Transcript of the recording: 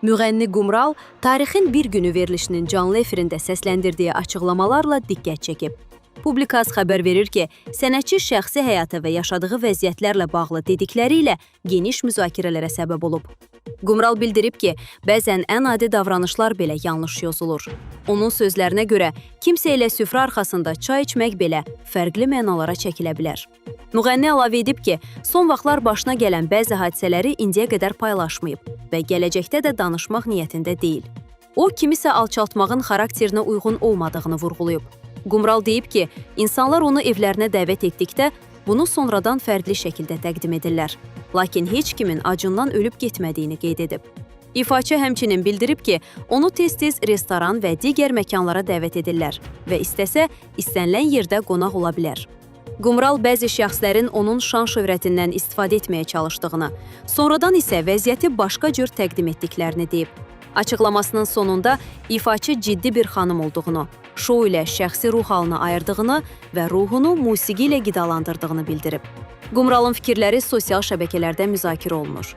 Müğənni Qumral Tarixin bir günü verilişinin canlı efirində səsləndirdiyi açıqlamalarla diqqət çəkib. Publikas xəbər verir ki, sənətçi şəxsi həyatı və yaşadığı vəziyyətlərlə bağlı dedikləri ilə geniş müzakirələrə səbəb olub. Qumral bildirib ki, bəzən ən adi davranışlar belə yanlış yozulur. Onun sözlərinə görə, kimsə ilə süfrə arxasında çay içmək belə fərqli mənalara çəkilə bilər. Müğənni əlavə edib ki, son vaxtlar başına gələn bəzi hadisələri indiyə qədər paylaşmayıb və gələcəkdə də danışmaq niyyətində deyil. O, kimisə alçaltmağın xarakterinə uyğun olmadığını vurğulayıb. Qumral deyib ki, insanlar onu evlərinə dəvət etdikdə bunu sonradan fərqli şəkildə təqdim edirlər. Lakin heç kimin acından ölüb getmədiyini qeyd edib. İfaçı həmçinin bildirib ki, onu tez-tez restoran və digər məkanlara dəvət edirlər və istəsə, istənilən yerdə qonaq ola bilər. Qumral bəzi şəxslərin onun şan-şöhrətindən istifadə etməyə çalışdığını, sonradan isə vəziyyəti başqa cür təqdim etdiklərini deyib. Açıqlamasının sonunda ifaçı ciddi bir xanım olduğunu, şou ilə şəxsi ruh halını ayırdığını və ruhunu musiqi ilə qidalandırdığını bildirib. Qumralın fikirləri sosial şəbəkələrdə müzakirə olunur.